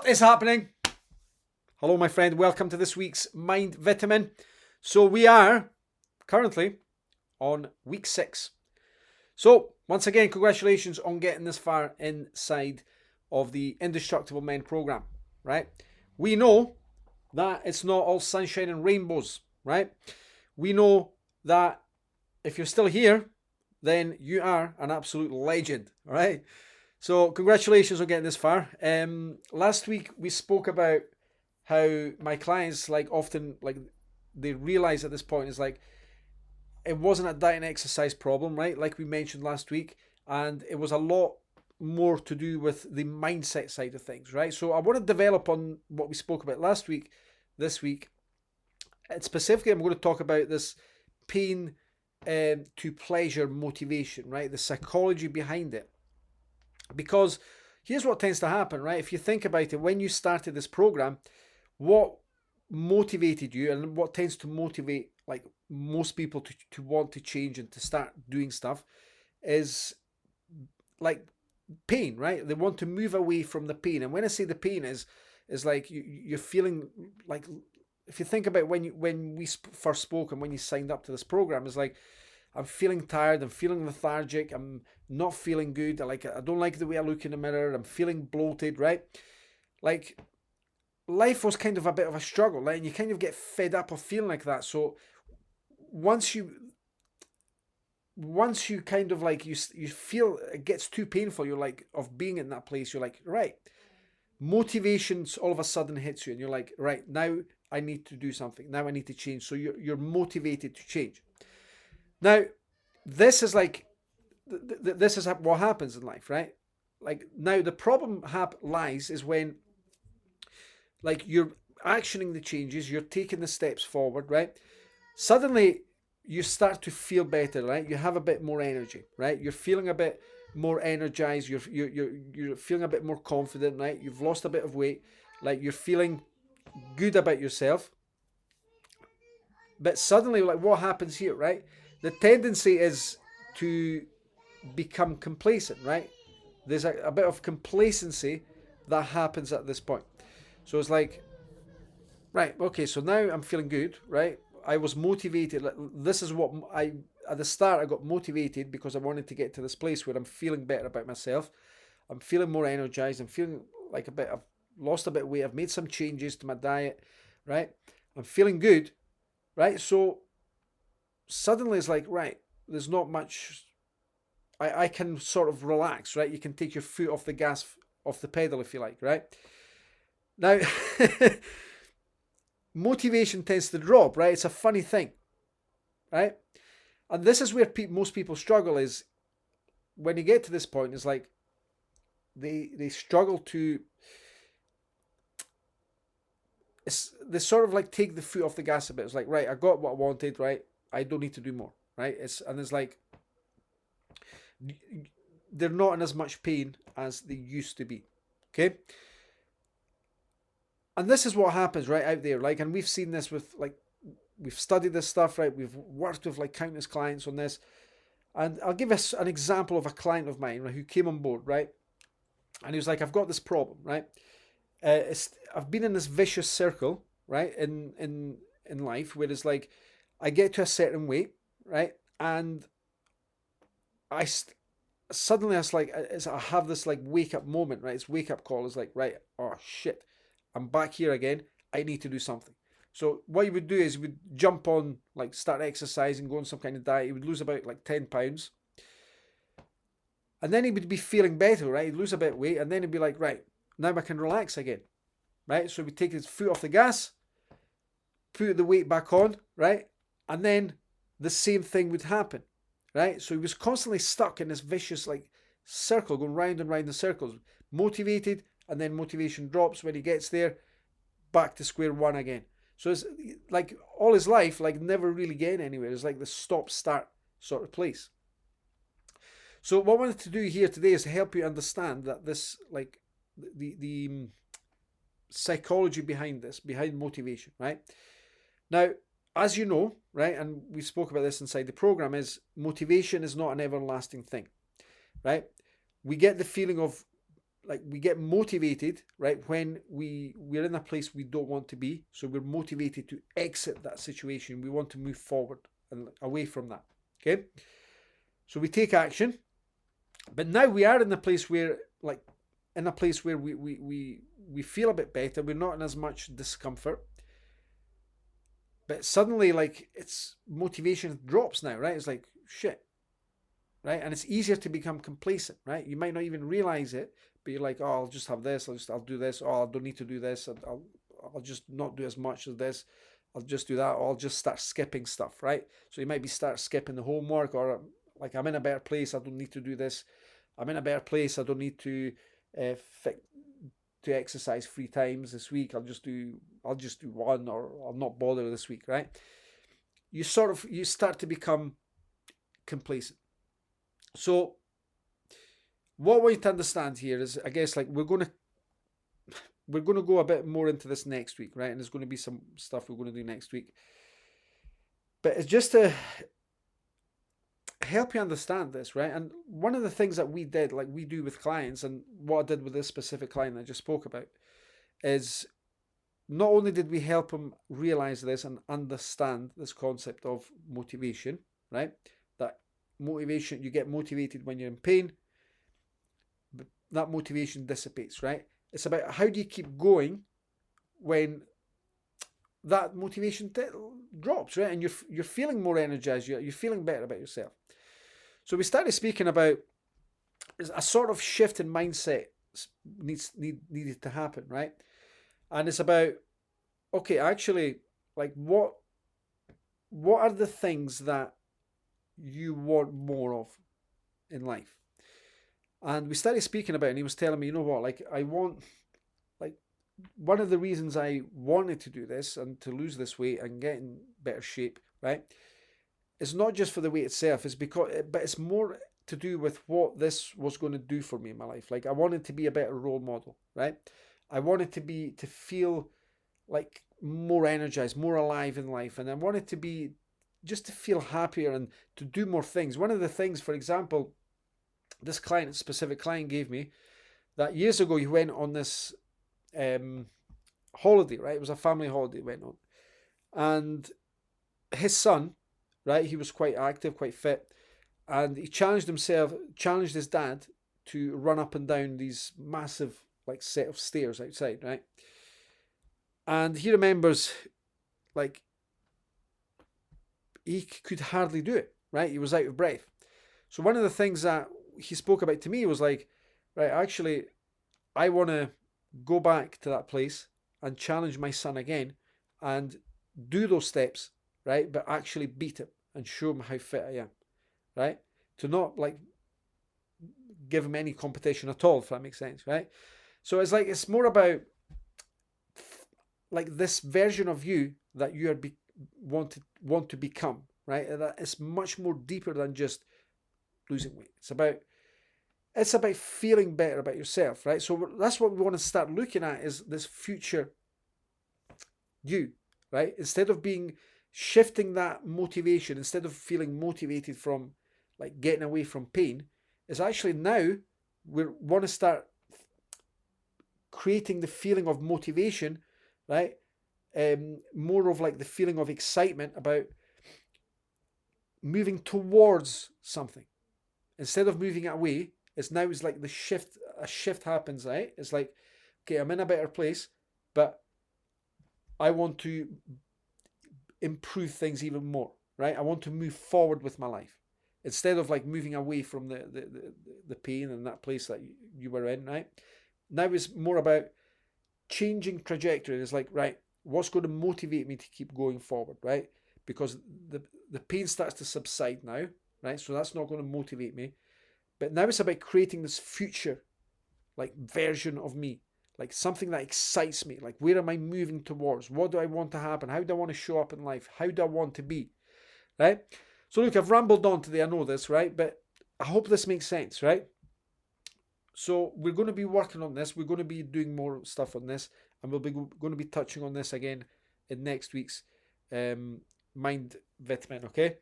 What is happening? Hello, my friend. Welcome to this week's Mind Vitamin. So we are currently on week 6. So once again, congratulations on getting this far inside of the Indestructible Men program, right? We know that it's not all sunshine and rainbows, right? We know that if you're still here, then you are an absolute legend, all right? So congratulations on getting this far. Last week we spoke about how my clients often they realize at this point is it wasn't a diet and exercise problem, right? Like we mentioned last week, and it was a lot more to do with the mindset side of things, right? So I want to develop on what we spoke about last week, this week. And specifically, I'm going to talk about this pain to pleasure motivation, right? The psychology behind it. Because here's what tends to happen, right? If you think about it, when you started this program, what motivated you and what tends to motivate most people to want to change and to start doing stuff is pain, right? They want to move away from the pain. And when I say the pain is like you're feeling like, if you think about when we first spoke and when you signed up to this program, it's like, I'm feeling tired, I'm feeling lethargic, I'm not feeling good, I don't like the way I look in the mirror, I'm feeling bloated, right? Like, life was kind of a bit of a struggle, and you kind of get fed up of feeling like that. So once you kind of you feel it gets too painful, you're like, of being in that place, you're like, right, motivation all of a sudden hits you, and you're like, right, now I need to do something, now I need to change. So you're motivated to change. Now, this is this is what happens in life, right? Now the problem lies is when you're actioning the changes, you're taking the steps forward, right? Suddenly you start to feel better, right? You have a bit more energy, right? You're feeling a bit more energized. You're feeling a bit more confident, right? You've lost a bit of weight, you're feeling good about yourself. But suddenly, what happens here, right? The tendency is to become complacent, right? There's a bit of complacency that happens at this point. So it's like, right, okay, so now I'm feeling good, right? I was motivated. This is what at the start, I got motivated because I wanted to get to this place where I'm feeling better about myself. I'm feeling more energized. I'm feeling like I've lost a bit of weight. I've made some changes to my diet, right? I'm feeling good, right? So suddenly it's like, right, there's not much, I can sort of relax, right? You can take your foot off the gas, off the pedal, if you like, right? Now, motivation tends to drop, right? It's a funny thing, right? And this is where most people struggle, is when you get to this point, it's like they struggle to, they sort of take the foot off the gas a bit. It's like, right, I got what I wanted, right? I don't need to do more, right? It's like they're not in as much pain as they used to be, okay? And this is what happens right out there, and we've seen this with we've studied this stuff, right? We've worked with countless clients on this, and I'll give us an example of a client of mine, right, who came on board, right? And he was like, I've got this problem, right? I've been in this vicious circle, right, in life, where it's like I get to a certain weight, right, and suddenly I have this wake up moment, right? It's wake up call. It's like, right, oh shit, I'm back here again. I need to do something. So what you would do is you would jump on, start exercising, go on some kind of diet. He would lose about 10 pounds. And then he would be feeling better, right? He'd lose a bit of weight, and then he'd be like, right, now I can relax again, right? So he'd take his foot off the gas, put the weight back on, right? And then the same thing would happen, right? So he was constantly stuck in this vicious circle, going round and round in circles, motivated, and then motivation drops when he gets there, back to square one again. So it's all his life, never really getting anywhere. It's the stop-start sort of place. So what I wanted to do here today is to help you understand that this, the psychology behind this, behind motivation, right? Now, as you know, right, and we spoke about this inside the program, is motivation is not an everlasting thing, right? We get the feeling of like we get motivated, right, when we're in a place we don't want to be. So we're motivated to exit that situation. We want to move forward and away from that. Okay. So we take action, but now we are in a place where, like, in a place where we feel a bit better. We're not in as much discomfort. But suddenly, like, it's motivation drops now, right? It's like, shit, right? And it's easier to become complacent, right? You might not even realize it, but you're like, oh, I'll just have this. I'll do this. Oh, I don't need to do this. I'll just not do as much as this. I'll just do that. Or I'll just start skipping stuff, right? So you might be start skipping the homework, or like, I'm in a better place. I don't need to do this. I'm in a better place. I don't need to to exercise 3 times this week. I'll just do one, or I'll not bother this week, right? You start to become complacent. So what we need to understand here is, I guess, like, we're going to go a bit more into this next week, right? And there's going to be some stuff we're going to do next week. But it's just to help you understand this, right? And one of the things that we did, like we do with clients, and what I did with this specific client I just spoke about, is not only did we help them realize this and understand this concept of motivation, right? That motivation, you get motivated when you're in pain, but that motivation dissipates, right? It's about how do you keep going when that motivation drops, right? And you're feeling more energized, you're feeling better about yourself. So we started speaking about a sort of shift in mindset needed to happen, right? And it's about, okay, actually, like, what are the things that you want more of in life? And we started speaking about it, and he was telling me, you know what, like, I want, like, one of the reasons I wanted to do this and to lose this weight and get in better shape, right? It's not just for the weight itself, but it's more to do with what this was going to do for me in my life. Like, I wanted to be a better role model, right? I wanted to feel like more energized, more alive in life. And I wanted to be, just to feel happier and to do more things. One of the things, for example, this specific client gave me, that years ago he went on this holiday, right? It was a family holiday he went on. And his son, right, he was quite active, quite fit. And he challenged his dad to run up and down these massive, like, set of stairs outside, right? And he remembers, like, he could hardly do it, right? He was out of breath. So one of the things that he spoke about to me was like, right, actually, I want to go back to that place and challenge my son again and do those steps, right? But actually beat him and show him how fit I am, right? To not, like, give him any competition at all, if that makes sense, right? So it's like, it's more about, like, this version of you that you want to become, right? That is much more deeper than just losing weight. It's about feeling better about yourself, right? So that's what we want to start looking at, is this future you, right? Instead of shifting that motivation, instead of feeling motivated from, like, getting away from pain, is actually now we want to start creating the feeling of motivation, right? More of, like, the feeling of excitement about moving towards something instead of moving it away. It's like a shift happens, right? It's like, okay, I'm in a better place, but I want to improve things even more, right? I want to move forward with my life instead of, like, moving away from the pain and that place that you were in, right? Now it's more about changing trajectory. It's like, right, what's going to motivate me to keep going forward, right? Because the pain starts to subside now, right? So that's not going to motivate me. But now it's about creating this future, like, version of me, like something that excites me. Like, where am I moving towards? What do I want to happen? How do I want to show up in life? How do I want to be, right? So look, I've rambled on today. I know this, right? But I hope this makes sense, right? So we're going to be working on this. We're going to be doing more stuff on this, and we'll be going to be touching on this again in next week's Mind Vitamin, okay?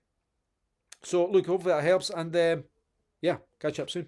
So look, hopefully that helps, and yeah, catch up soon.